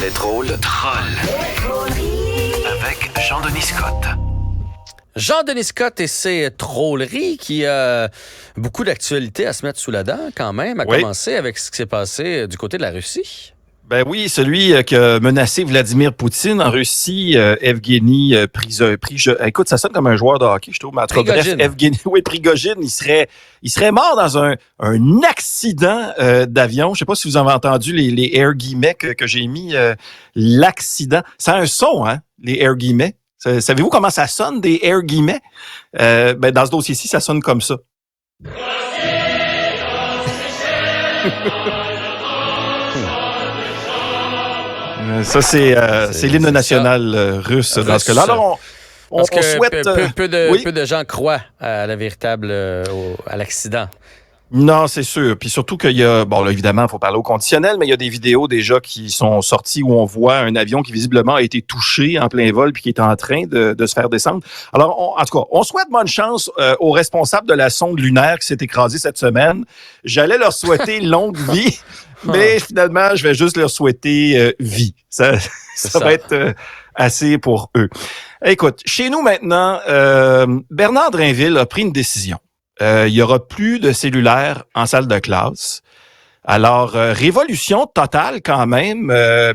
Les drôles trolls. Avec Jean-Denis Scott. Jean-Denis Scott et ses trolleries qui a beaucoup d'actualités à se mettre sous la dent quand même, à commencer avec ce qui s'est passé du côté de la Russie. Ben oui, celui qui a menacé Vladimir Poutine en Russie, Evgeny Prigogine. Écoute, ça sonne comme un joueur de hockey, je trouve. Mais en tout cas, bref, Prigogine, il serait mort dans un accident d'avion. Je sais pas si vous avez entendu les air guillemets que j'ai mis. L'accident. C'est un son, hein, les air guillemets. Savez-vous comment ça sonne, des air guillemets? Ben, dans ce dossier-ci, ça sonne comme ça. Ça, c'est l'hymne national russe dans ce cas-là. Alors, on souhaite... Peu de gens croient à la véritable... à l'accident. Non, c'est sûr. Puis surtout qu'il y a... Bon, là, évidemment, il faut parler au conditionnel, mais il y a des vidéos déjà qui sont sorties où on voit un avion qui, visiblement, a été touché en plein vol puis qui est en train de se faire descendre. Alors, en tout cas, on souhaite bonne chance aux responsables de la sonde lunaire qui s'est écrasée cette semaine. J'allais leur souhaiter longue vie, mais finalement, je vais juste leur souhaiter vie. Ça va être assez pour eux. Écoute, chez nous maintenant, Bernard Drinville a pris une décision. Il y aura plus de cellulaire en salle de classe. Alors, révolution totale quand même.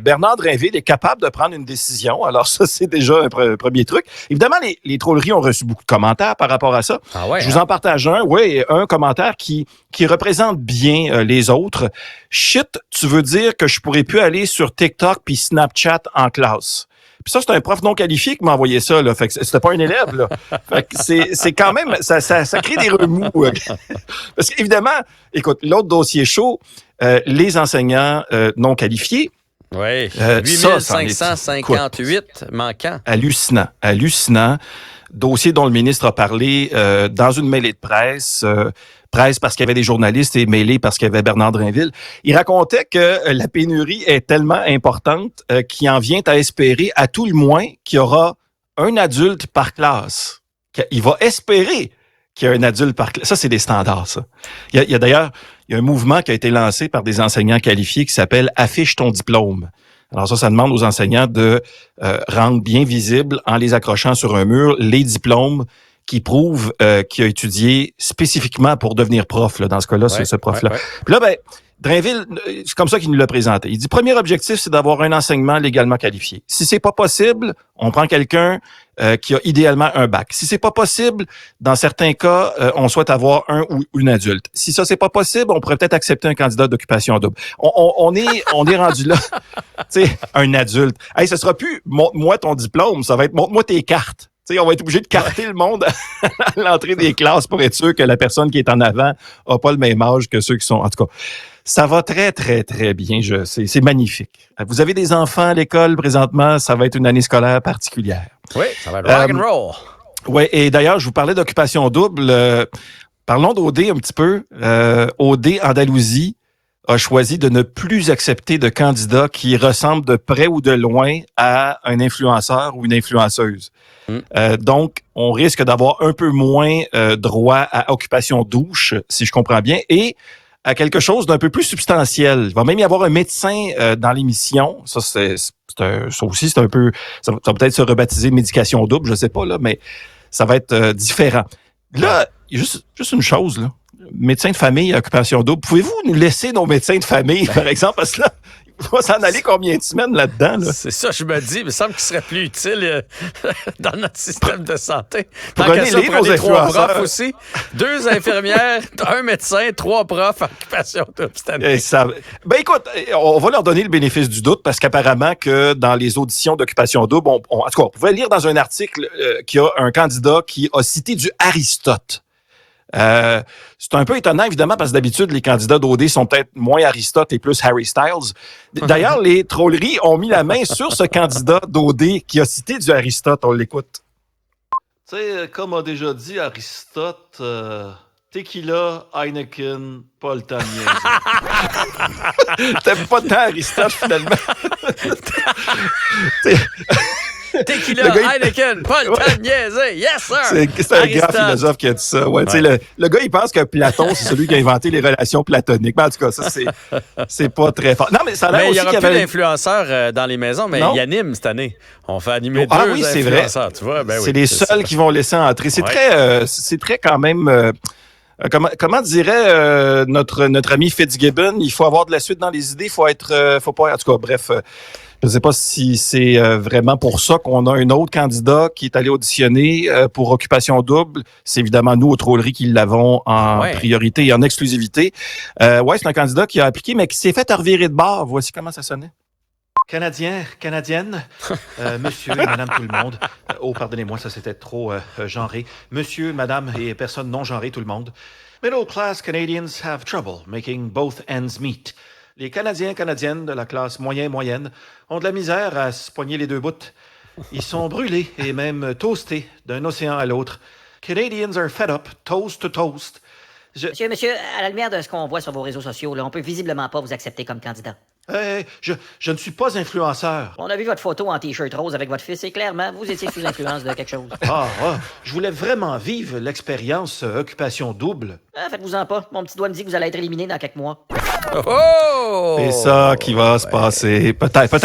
Bernard Drinville est capable de prendre une décision. Alors ça, c'est déjà un premier truc. Évidemment, les trolleries ont reçu beaucoup de commentaires par rapport à ça. Ah ouais, je vous en partage un. Oui, un commentaire qui représente bien les autres. Shit, tu veux dire que je pourrais plus aller sur TikTok puis Snapchat en classe? Puis ça, c'est un prof non qualifié qui m'a envoyé ça, là. Fait que c'était pas un élève, là. Fait que c'est quand même, ça crée des remous. Parce qu'évidemment, écoute, l'autre dossier chaud, les enseignants non qualifiés. Oui, 8558 manquants. Hallucinant. Dossier dont le ministre a parlé dans une mêlée de presse. Presse parce qu'il y avait des journalistes et mêlée parce qu'il y avait Bernard Drinville. Il racontait que la pénurie est tellement importante qu'il en vient à espérer, à tout le moins, qu'il y aura un adulte par classe. Il va espérer qu'il y a un adulte par classe. Ça, c'est des standards, ça. Il y a d'ailleurs, il y a un mouvement qui a été lancé par des enseignants qualifiés qui s'appelle « Affiche ton diplôme ». Alors ça demande aux enseignants de rendre bien visible, en les accrochant sur un mur, les diplômes qui prouve qu'il a étudié spécifiquement pour devenir prof, là, dans ce cas-là, c'est ce prof-là. Puis là, ben, Drinville, c'est comme ça qu'il nous l'a présenté. Il dit, premier objectif, c'est d'avoir un enseignement légalement qualifié. Si c'est pas possible, on prend quelqu'un qui a idéalement un bac. Si c'est pas possible, dans certains cas, on souhaite avoir un ou une adulte. Si ça, c'est pas possible, on pourrait peut-être accepter un candidat d'occupation double. On est rendu là. Tu sais, un adulte. Hey, ce sera plus, montre-moi ton diplôme, ça va être, montre-moi tes cartes. T'sais, on va être obligé de carter le monde à l'entrée des classes pour être sûr que la personne qui est en avant n'a pas le même âge que ceux qui sont... En tout cas, ça va très, très, très bien. C'est magnifique. Vous avez des enfants à l'école présentement, ça va être une année scolaire particulière. Oui, ça va être rock and roll. Oui, et d'ailleurs, je vous parlais d'occupation double. Parlons d'OD un petit peu. OD Andalousie a choisi de ne plus accepter de candidats qui ressemblent de près ou de loin à un influenceur ou une influenceuse. Donc, on risque d'avoir un peu moins droit à occupation douche, si je comprends bien, et à quelque chose d'un peu plus substantiel. Il va même y avoir un médecin dans l'émission. Ça aussi, c'est un peu... Ça va peut-être se rebaptiser médication double, je sais pas, là, mais ça va être différent. Là, juste une chose, là. Médecin de famille, occupation double. Pouvez-vous nous laisser nos médecins de famille, par exemple? Parce que là, il va s'en aller combien de semaines là-dedans? Là? C'est ça, je me dis. Il me semble qu'il serait plus utile dans notre système de santé. Prenez nos 3 profs aussi. 2 infirmières, 1 médecin, 3 profs, occupation double. Ben écoute, on va leur donner le bénéfice du doute parce qu'apparemment que dans les auditions d'occupation double, en tout cas, on pouvait lire dans un article qu'il y a un candidat qui a cité du Aristote. C'est un peu étonnant, évidemment, parce que d'habitude, les candidats d'OD sont peut-être moins Aristote et plus Harry Styles. D'ailleurs, les trolleries ont mis la main sur ce candidat d'OD qui a cité du Aristote. On l'écoute. Tu sais, comme a déjà dit Aristote, tequila, Heineken, pas le temps de niaiser. T'aimes pas tant Aristote, finalement. Tequila, Le gars, Heineken, pas le temps de niaiser. Yes, sir! C'est un grand Aristote. philosophe qui a dit ça. Ouais, tu sais, le gars, il pense que Platon, c'est celui qui a inventé les relations platoniques. Mais en tout cas, ça, c'est pas très fort. Non, mais ça a l'air Mais il aussi n'y aura qu'il y plus avait... d'influenceurs dans les maisons, mais Non. il anime cette année. On fait animer Ah deux oui, c'est vrai. influenceurs, tu vois. Ben oui, c'est les ça. seuls qui vont laisser entrer. C'est Ouais. c'est très quand même... comment dirait notre ami Fitzgibbon, il faut avoir de la suite dans les idées, faut pas... En tout cas, bref... je ne sais pas si c'est vraiment pour ça qu'on a un autre candidat qui est allé auditionner pour Occupation Double. C'est évidemment nous, aux Trolleries, qui l'avons en priorité et en exclusivité. Ouais, c'est un candidat qui a appliqué, mais qui s'est fait revirer de bord. Voici comment ça sonnait. Canadien, Canadienne, monsieur et madame tout le monde. Oh, pardonnez-moi, ça c'était trop genré. Monsieur, madame et personne non genrée tout le monde. Middle class Canadians have trouble making both ends meet. Les Canadiens, Canadiennes de la classe moyenne ont de la misère à se poigner les deux bouts. Ils sont brûlés et même toastés d'un océan à l'autre. Canadians are fed up, toast to toast. Monsieur, à la lumière de ce qu'on voit sur vos réseaux sociaux, là, on peut visiblement pas vous accepter comme candidat. Hey, je ne suis pas influenceur. On a vu votre photo en t-shirt rose avec votre fils et clairement, vous étiez sous influence de quelque chose. Je voulais vraiment vivre l'expérience Occupation Double. Ah, faites-vous-en pas. Mon petit doigt me dit que vous allez être éliminé dans quelques mois. Oh! C'est ça qui va se passer. Peut-être,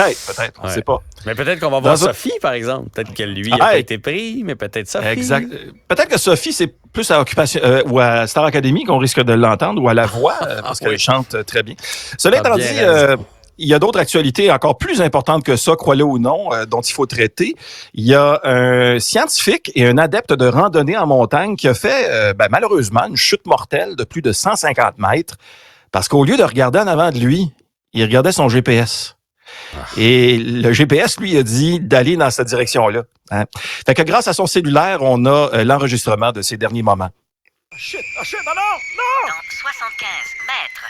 on ne sait pas. Mais peut-être qu'on va voir Dans un- Sophie, par exemple. Peut-être que lui n'a pas été pris, mais peut-être Sophie. Exact. Peut-être que Sophie, c'est plus à Occupation ou à Star Academy qu'on risque de l'entendre, ou à La Voix, parce qu'elle chante très bien. Cela étant dit, il y a d'autres actualités encore plus importantes que ça, crois-le ou non, dont il faut traiter. Il y a un scientifique et un adepte de randonnée en montagne qui a fait, malheureusement, une chute mortelle de plus de 150 mètres parce qu'au lieu de regarder en avant de lui, il regardait son GPS. Et le GPS, lui, a dit d'aller dans cette direction-là. Hein? Fait que grâce à son cellulaire, on a l'enregistrement de ses derniers moments. Shit, Dans 75 mètres,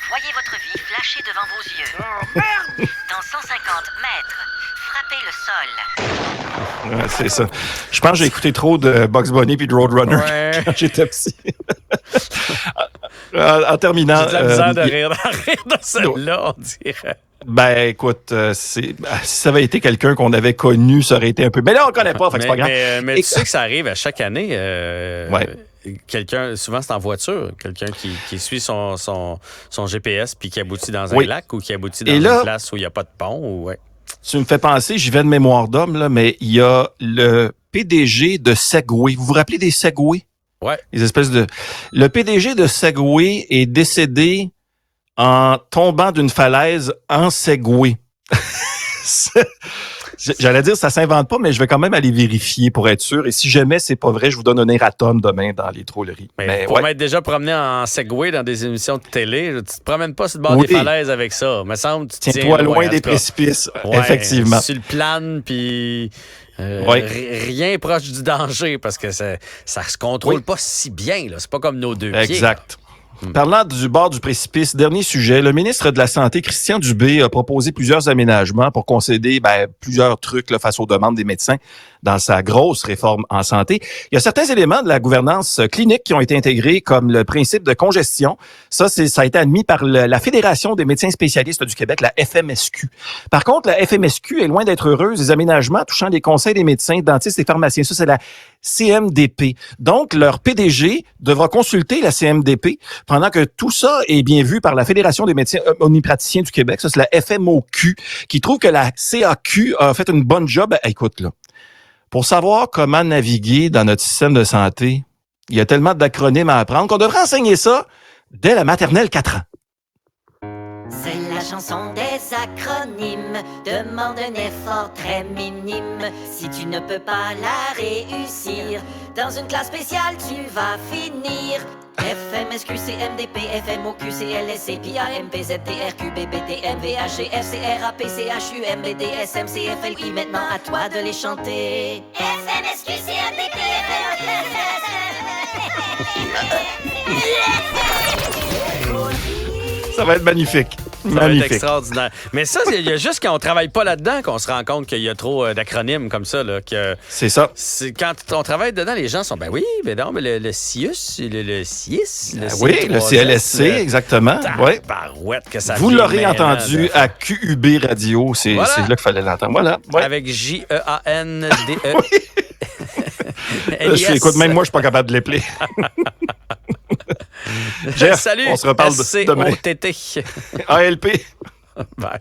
voyez votre vie flasher devant vos yeux. Oh, merde! Dans 150 mètres, frappez le sol. Ouais, c'est ça. Je pense que j'ai écouté trop de Bugs Bunny puis de Roadrunner quand j'étais petit. En terminant... J'ai de la misère de rire de celle-là, on dirait. Ben, écoute, si ça avait été quelqu'un qu'on avait connu, ça aurait été un peu... Mais là, on le connaît pas, fait que c'est pas grave. Mais tu sais que ça arrive à chaque année. Ouais. Quelqu'un, souvent c'est en voiture, quelqu'un qui suit son GPS puis qui aboutit dans un Oui. lac ou qui aboutit dans Et là, une place où il n'y a pas de pont. Ou, ouais. Tu me fais penser, j'y vais de mémoire d'homme, là, mais il y a le PDG de Segway. Vous vous rappelez des Segway? Ouais. Les espèces de... Le PDG de Segway est décédé en tombant d'une falaise en Segway. J'allais dire, ça s'invente pas, mais je vais quand même aller vérifier pour être sûr. Et si jamais c'est pas vrai, je vous donne un erratum demain dans les trolleries. Mais pour m'être déjà promené en Segway dans des émissions de télé, tu te promènes pas sur le bord des falaises avec ça. Me semble tu tiens-toi loin des précipices, effectivement. Sur le plane, puis rien proche du danger, parce que ça se contrôle pas si bien. Là. C'est pas comme nos deux pieds. Exact. Parlant du bord du précipice, dernier sujet, le ministre de la Santé, Christian Dubé, a proposé plusieurs aménagements pour concéder plusieurs trucs là, face aux demandes des médecins dans sa grosse réforme en santé. Il y a certains éléments de la gouvernance clinique qui ont été intégrés, comme le principe de congestion. Ça a été admis par la Fédération des médecins spécialistes du Québec, la FMSQ. Par contre, la FMSQ est loin d'être heureuse des aménagements touchant les conseils des médecins, dentistes et pharmaciens. Ça, c'est la CMDP. Donc, leur PDG devra consulter la CMDP pendant que tout ça est bien vu par la Fédération des médecins omnipraticiens du Québec. Ça, c'est la FMOQ, qui trouve que la CAQ a fait une bonne job. Écoute, là, pour savoir comment naviguer dans notre système de santé, il y a tellement d'acronymes à apprendre qu'on devrait enseigner ça dès la maternelle 4 ans. C'est la chanson des acronymes. Demande un effort très minime. Si tu ne peux pas la réussir, dans une classe spéciale, tu vas finir. FMSQ, CMDP, FMOQ, CLSC, PAMP, ZTRQ, BBT, MVHG, FCRAP, CHU, MBD, SM, CFLI. Maintenant à toi de les chanter. FMSQ, CMDP, Ça va être magnifique. Ça va être Magnifique. extraordinaire. Mais ça, il y a juste quand on travaille pas là-dedans qu'on se rend compte qu'il y a trop d'acronymes comme ça. Là, que C'est ça. quand on travaille dedans, les gens sont, ben oui, mais non, mais le CIUS, le CIS, le Oui, le C3S, CLSC, exactement. Ouais. Barouette que ça Vous vient l'aurez mêlant entendu de- à QUB Radio. C'est Voilà. là qu'il fallait l'entendre. Voilà. Ouais. Avec J-E-A-N-D-E. Écoute, même moi, je suis pas capable de l'épeler. Jeff, Salut, on se reparle demain. SCOTT. ALP. Bye.